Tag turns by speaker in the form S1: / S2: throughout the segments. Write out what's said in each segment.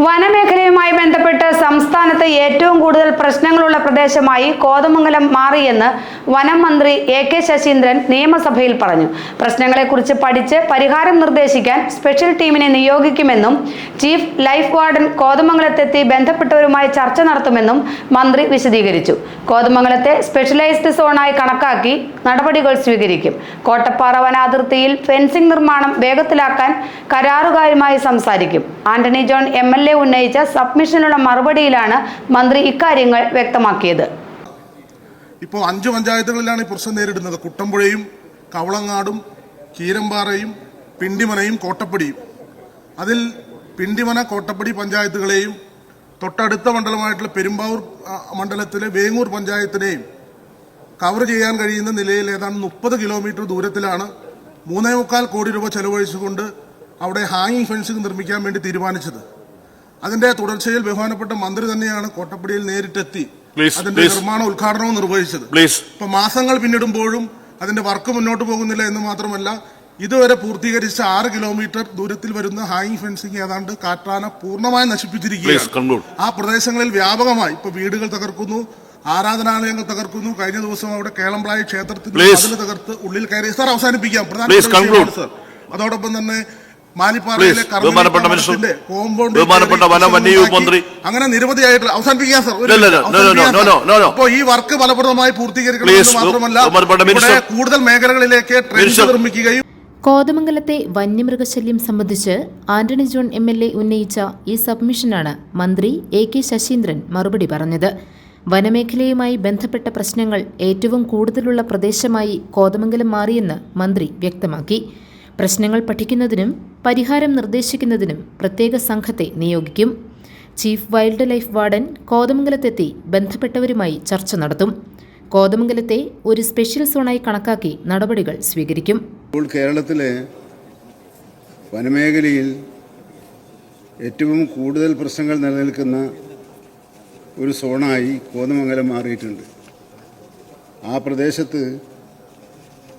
S1: വനമേഖലയുമായി ബന്ധപ്പെട്ട് സംസ്ഥാനത്ത് ഏറ്റവും കൂടുതൽ പ്രശ്നങ്ങളുള്ള പ്രദേശമായി കോതമംഗലം മാറിയെന്ന് വനം മന്ത്രി എ.കെ. ശശീന്ദ്രൻ നിയമസഭയിൽ പറഞ്ഞു. പ്രശ്നങ്ങളെക്കുറിച്ച് പഠിച്ച് പരിഹാരം നിർദ്ദേശിക്കാൻ സ്പെഷ്യൽ ടീമിനെ നിയോഗിക്കുമെന്നും ചീഫ് ലൈഫ് വാർഡൻ കോതമംഗലത്തെത്തി ബന്ധപ്പെട്ടവരുമായി ചർച്ച നടത്തുമെന്നും മന്ത്രി വിശദീകരിച്ചു. കോതമംഗലത്തെ സ്പെഷ്യലൈസ്ഡ് സോണായി കണക്കാക്കി നടപടികൾ സ്വീകരിക്കും. കോട്ടപ്പാറ വനാതിർത്തിയിൽ ഫെൻസിംഗ് നിർമ്മാണം വേഗത്തിലാക്കാൻ കരാറുകാരുമായി സംസാരിക്കും. ആന്റണി ജോൺ MLA ഉന്നയിച്ച സബ്മിഷനുള്ള മറുപടിയിലാണ് മന്ത്രി ഇക്കാര്യങ്ങൾ വ്യക്തമാക്കിയത്.
S2: ഇപ്പോൾ 5 പഞ്ചായത്തുകളിലാണ് ഈ പ്രശ്നം നേരിടുന്നത്. കുട്ടമ്പുഴയും കവളങ്ങാടും കീരമ്പാറയും പിണ്ടിമനയും കോട്ടപ്പടിയും. അതിൽ പിണ്ടിമന കോട്ടപ്പടി പഞ്ചായത്തുകളെയും തൊട്ടടുത്ത മണ്ഡലമായിട്ടുള്ള പെരുമ്പാവൂർ മണ്ഡലത്തിലെ വേങ്ങൂർ പഞ്ചായത്തിനെയും കവർ ചെയ്യാൻ കഴിയുന്ന നിലയിൽ ഏതാണ്ട് 30 കിലോമീറ്റർ ദൂരത്തിലാണ് 3.25 കോടി രൂപ ചെലവഴിച്ചുകൊണ്ട് അവിടെ ഹാങ്ങിങ് ഫെൻസിംഗ് നിർമ്മിക്കാൻ വേണ്ടി തീരുമാനിച്ചത്. അതിന്റെ തുടർച്ചയിൽ ബഹുമാനപ്പെട്ട മന്ത്രി തന്നെയാണ് കോട്ടപ്പടിയിൽ നേരിട്ടെത്തി അതിന്റെ നിർമ്മാണ ഉദ്ഘാടനവും നിർവഹിച്ചത്. ഇപ്പൊ മാസങ്ങൾ പിന്നിടുമ്പോഴും അതിന്റെ വർക്ക് മുന്നോട്ട് പോകുന്നില്ല എന്ന് മാത്രമല്ല, ഇതുവരെ പൂർത്തീകരിച്ച 6 കിലോമീറ്റർ ദൂരത്തിൽ വരുന്ന ഹാങ്ങിങ് ഫെൻസിംഗ് ഏതാണ്ട് കാട്ടാന പൂർണ്ണമായി നശിപ്പിച്ചിരിക്കുകയാണ്. ആ പ്രദേശങ്ങളിൽ വ്യാപകമായി ഇപ്പൊ വീടുകൾ തകർക്കുന്നു, ആരാധനാലയങ്ങൾ തകർക്കുന്നു. കഴിഞ്ഞ ദിവസം അവിടെ കേളമ്പ്ലായി ക്ഷേത്രത്തിൽ മതിൽ തകർത്ത് ഉള്ളിൽ കയറി. സാർ അവസാനിപ്പിക്കാം. പ്രധാനപ്പെട്ട സാർ അതോടൊപ്പം തന്നെ മാലിപ്പാറയിലെ കർമ്മത്തിന്റെ കോമ്പൗണ്ട് അങ്ങനെ നിരവധിയായിട്ടുള്ള അവസാനിപ്പിക്കാൻ സാർ. അപ്പോൾ ഈ വർക്ക് ഫലപ്രദമായി പൂർത്തീകരിക്കണമെന്ന് മാത്രമല്ല കൂടുതൽ മേഖലകളിലേക്ക് ട്രെൻഡ് നിർമ്മിക്കുകയും.
S3: കോതമംഗലത്തെ വന്യമൃഗശല്യം സംബന്ധിച്ച് ആന്റണി ജോൺ MLA ഉന്നയിച്ച ഈ സബ്മിഷനാണ് മന്ത്രി എ.കെ. ശശീന്ദ്രൻ മറുപടി പറഞ്ഞത്. വനമേഖലയുമായി ബന്ധപ്പെട്ട പ്രശ്നങ്ങൾ ഏറ്റവും കൂടുതലുള്ള പ്രദേശമായി കോതമംഗലം മാറിയെന്ന് മന്ത്രി വ്യക്തമാക്കി. പ്രശ്നങ്ങൾ പഠിക്കുന്നതിനും പരിഹാരം നിർദ്ദേശിക്കുന്നതിനും പ്രത്യേക സംഘത്തെ നിയോഗിക്കും. ചീഫ് വൈൽഡ് ലൈഫ് വാർഡൻ കോതമംഗലത്തെത്തി ബന്ധപ്പെട്ടവരുമായി ചർച്ച നടത്തും. കോതമംഗലത്തെ ഒരു സ്പെഷ്യൽ സോണായി കണക്കാക്കി നടപടികൾ സ്വീകരിക്കും.
S4: ഇപ്പോൾ കേരളത്തിലെ വനമേഖലയിൽ ഏറ്റവും കൂടുതൽ പ്രശ്നങ്ങൾ നിലനിൽക്കുന്ന ഒരു സോണായി കോതമംഗലം മാറിയിട്ടുണ്ട്. ആ പ്രദേശത്ത്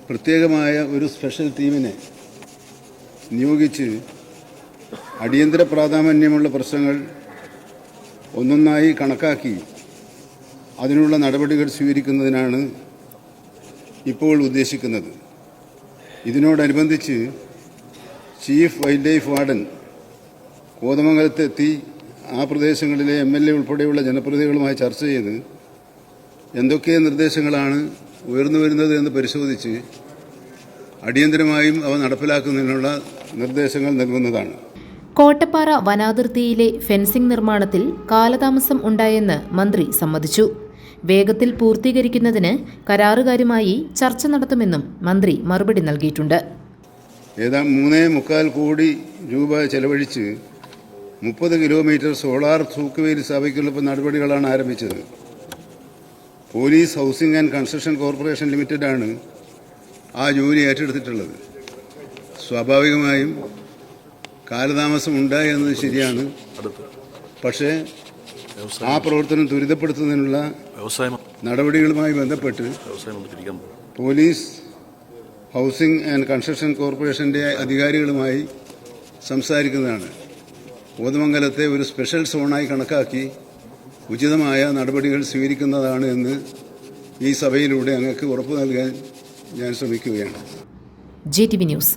S4: പ്രത്യേകമായ ഒരു സ്പെഷ്യൽ ടീമിനെ നിയോഗിച്ച് അടിയന്തര പ്രാധാന്യമുള്ള പ്രശ്നങ്ങൾ ഒന്നൊന്നായി കണക്കാക്കി അതിനുള്ള നടപടികൾ സ്വീകരിക്കുന്നതിനാണ് ഇപ്പോൾ ഉദ്ദേശിക്കുന്നത്. ഇതിനോടനുബന്ധിച്ച് ചീഫ് വൈൽഡ് ലൈഫ് വാർഡൻ കോതമംഗലത്തെത്തി ആ പ്രദേശങ്ങളിലെ MLA ഉൾപ്പെടെയുള്ള ജനപ്രതിനിധികളുമായി ചർച്ച ചെയ്ത് എന്തൊക്കെ നിർദ്ദേശങ്ങളാണ് ഉയർന്നു വരുന്നത് എന്ന് പരിശോധിച്ച് അടിയന്തരമായും അവ നടപ്പിലാക്കുന്നതിനുള്ള നിർദ്ദേശങ്ങൾ നൽകുന്നതാണ്.
S3: കോട്ടപ്പാറ വനാതിർത്തിയിലെ ഫെൻസിംഗ് നിർമ്മാണത്തിൽ കാലതാമസം ഉണ്ടായെന്ന് മന്ത്രി സമ്മതിച്ചു. വേഗത്തിൽ പൂർത്തീകരിക്കുന്നതിന് കരാറുകാരുമായി ചർച്ച നടത്തുമെന്നും മന്ത്രി മറുപടി നൽകിയിട്ടുണ്ട്.
S4: ഏതാണ്ട് 3.25 കോടി രൂപ ചെലവഴിച്ച് 30 കിലോമീറ്റർ സോളാർ തൂക്കുവേലി സ്ഥാപിക്കാനുള്ള നടപടികളാണ് ആരംഭിച്ചത്. Police housing and construction corporation ലിമിറ്റഡാണ് ആ ജോലി ഏറ്റെടുത്തിട്ടുള്ളത്. സ്വാഭാവികമായും കാലതാമസം ഉണ്ടായി എന്നത് ശരിയാണ്. പക്ഷേ ആ പ്രവർത്തനം ത്വരിതപ്പെടുത്തുന്നതിനുള്ള നടപടികളുമായി ബന്ധപ്പെട്ട് പോലീസ് ഹൗസിംഗ് ആൻഡ് കൺസ്ട്രക്ഷൻ കോർപ്പറേഷൻ്റെ അധികാരികളുമായി സംസാരിക്കുന്നതാണ്. കോതമംഗലത്തെ ഒരു സ്പെഷ്യൽ സോണായി കണക്കാക്കി ഉചിതമായ നടപടികൾ സ്വീകരിക്കുന്നതാണ് എന്ന് ഈ സഭയിലൂടെ അങ്ങക്ക് ഉറപ്പു നൽകാൻ ഞാൻ ശ്രമിക്കുകയാണ്.
S3: GTV news.